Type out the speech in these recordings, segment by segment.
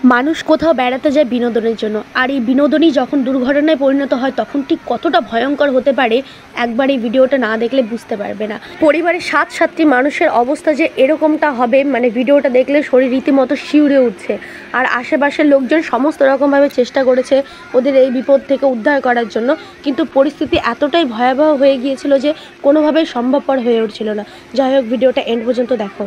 মানুষ কোথাও বেড়াতে যায় বিনোদনের জন্য, আর এই বিনোদনই যখন দুর্ঘটনায় পরিণত হয় তখন ঠিক কতটা ভয়ঙ্কর হতে পারে একবার এই ভিডিওটা না দেখলে বুঝতে পারবে না। পরিবারের 7 মানুষের অবস্থা যে এরকমটা হবে, মানে ভিডিওটা দেখলে শরীর রীতিমতো শিউরে উঠছে। আর আশেপাশের লোকজন সমস্ত রকমভাবে চেষ্টা করেছে ওদের এই বিপদ থেকে উদ্ধার করার জন্য, কিন্তু পরিস্থিতি এতটাই ভয়াবহ হয়ে গিয়েছিল যে কোনোভাবেই সম্ভবপর হয়ে উঠছিল না। যাই হোক, ভিডিওটা এন্ড পর্যন্ত দেখো।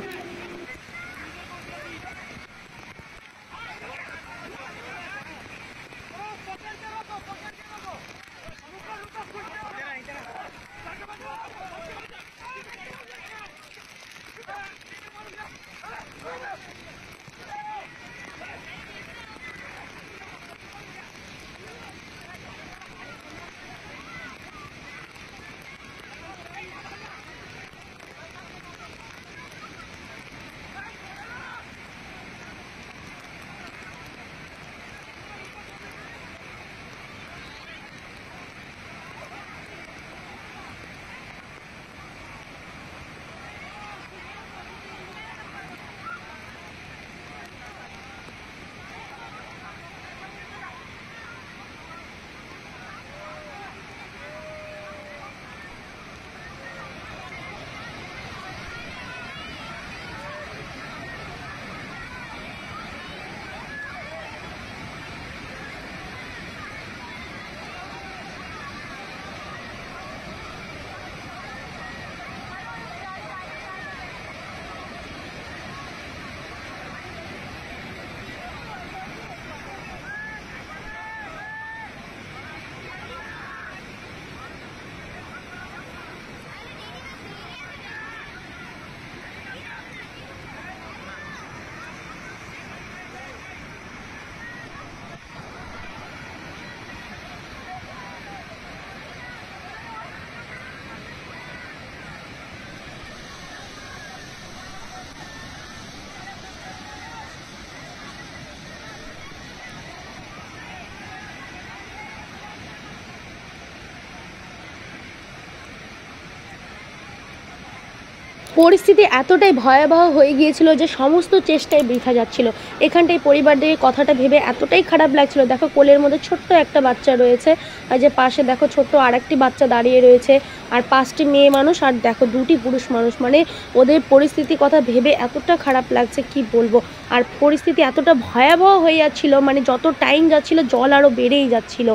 পরিস্থিতি এতটাই ভয়াবহ হয়ে গিয়েছিল যে সমস্ত চেষ্টায় বৃথা যাচ্ছিল। এখানটায় পরিবারদের কথাটা ভেবে এতটাই খারাপ লাগছিল। দেখো, কোলের মধ্যে ছোট্ট একটা বাচ্চা রয়েছে, আর যে পাশে দেখো ছোট্ট আরেকটি বাচ্চা দাঁড়িয়ে রয়েছে, আর 5টি মেয়ে মানুষ, আর দেখো 2টি পুরুষ মানুষ। মানে ওদের পরিস্থিতির কথা ভেবে এতটা খারাপ লাগছে কি বলবো। আর পরিস্থিতি এতটা ভয়াবহ হয়ে যাচ্ছিল, মানে যত টাইম যাচ্ছিল জল আরও বেড়েই যাচ্ছিল।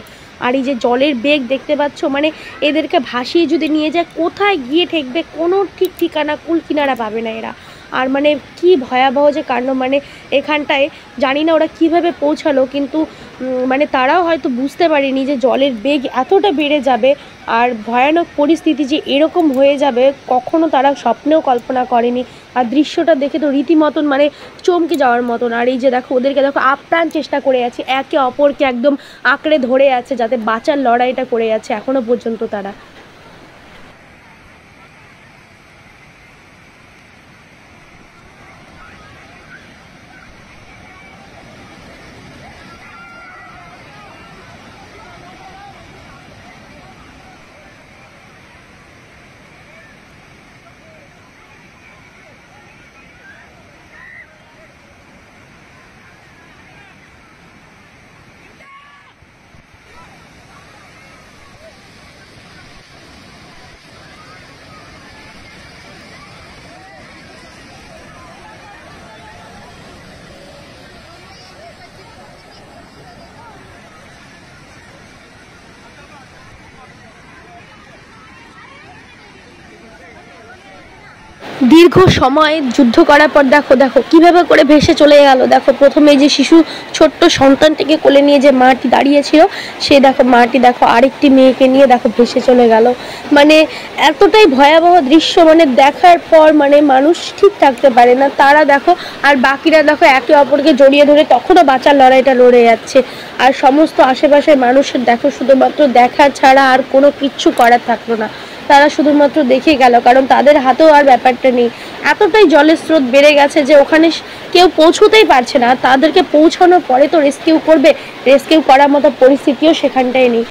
আর এই যে জলের বেগ দেখতে পাচ্ছ, মানে এদেরকে ভাসিয়ে যদি নিয়ে যায় কোথায় গিয়ে ঠেকবে কোনো ঠিক ঠিকানা কুল কিনারা পাবে না এরা। আর মানে কি ভয়াবহ যে কাণ্ড, মানে এখানটায় জানি না ওরা কিভাবে পৌঁছালো, কিন্তু মানে তারাও হয়তো বুঝতে পারেনি যে জলের বেগ এতটা বেড়ে যাবে আর ভয়ানক পরিস্থিতি যে এরকম হয়ে যাবে কখনো তারা স্বপ্নেও কল্পনা করেনি। আর দৃশ্যটা দেখে তো রীতিমতন মানে চমকে যাওয়ার মতন। আর এই যে দেখো ওদেরকে দেখো আপ্রাণ চেষ্টা করে আছে, একে অপরকে একদম আঁকড়ে ধরে আছে যাতে বাঁচার লড়াইটা করে আছে এখনো পর্যন্ত তারা। দীর্ঘ সময় যুদ্ধ করার পর দেখো দেখো কীভাবে করে ভেসে চলে গেল। দেখো প্রথমে যে শিশু ছোট্ট সন্তানটিকে কোলে নিয়ে যে মাটি দাঁড়িয়েছিল, সে দেখো মাটি দেখো আরেকটি মেয়েকে নিয়ে দেখো ভেসে চলে গেল। মানে এতটাই ভয়াবহ দৃশ্য, মানে দেখার পর মানে মানুষ ঠিক থাকতে পারে না। তারা দেখো আর বাকিরা দেখো একে অপরকে জড়িয়ে ধরে তখনও বাঁচার লড়াইটা লড়ে যাচ্ছে। আর সমস্ত আশেপাশের মানুষের দেখো শুধুমাত্র দেখা ছাড়া আর কোনো কিচ্ছু করার থাকলো না। তারা শুধুমাত্র দেখে গেল, কারণ তাদের হাতেও আর ব্যাপারটা নেই। এতটাই জলের স্রোত বেড়ে গেছে যে ওখানে কেউ পৌঁছতেই পারছে না। তাদেরকে পৌঁছানোর পরে তো রেস্কিউ করবে, রেস্কিউ করার মতো পরিস্থিতিও সেখানটায় নেই।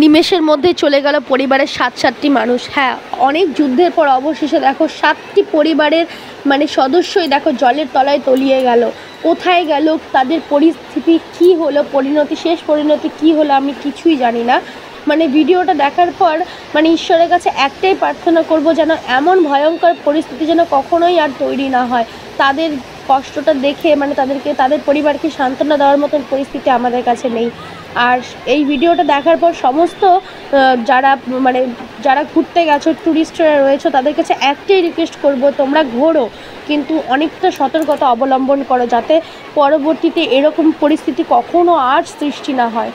নিমেষের মধ্যে চলে গেল পরিবারের 7টি মানুষ। হ্যাঁ, অনেক যুদ্ধের পর অবশেষে দেখো 7টি পরিবারের সদস্যই দেখো জলের তলায় তলিয়ে গেল। কোথায় গেল, তাদের পরিস্থিতি কি হলো, শেষ পরিণতি কি হলো আমি কিছুই জানি না। ভিডিওটা দেখার পর ঈশ্বরের কাছে একটাই প্রার্থনা করব, যেন এমন ভয়ঙ্কর পরিস্থিতি যেন কখনোই আর তৈরি না হয়। তাদের কষ্টটা দেখে তাদের পরিবারকে সান্ত্বনা দেওয়ার মতন পরিস্থিতি আমাদের কাছে নেই। আর এই ভিডিওটা দেখার পর সমস্ত যারা ঘুরতে গেছো, ট্যুরিস্টরা রয়েছে, তাদের কাছে একটাই রিকোয়েস্ট করব, তোমরা ঘোরো কিন্তু অনেকটা সতর্কতা অবলম্বন করো, যাতে পরবর্তীতে এরকম পরিস্থিতি কখনো আর সৃষ্টি না হয়।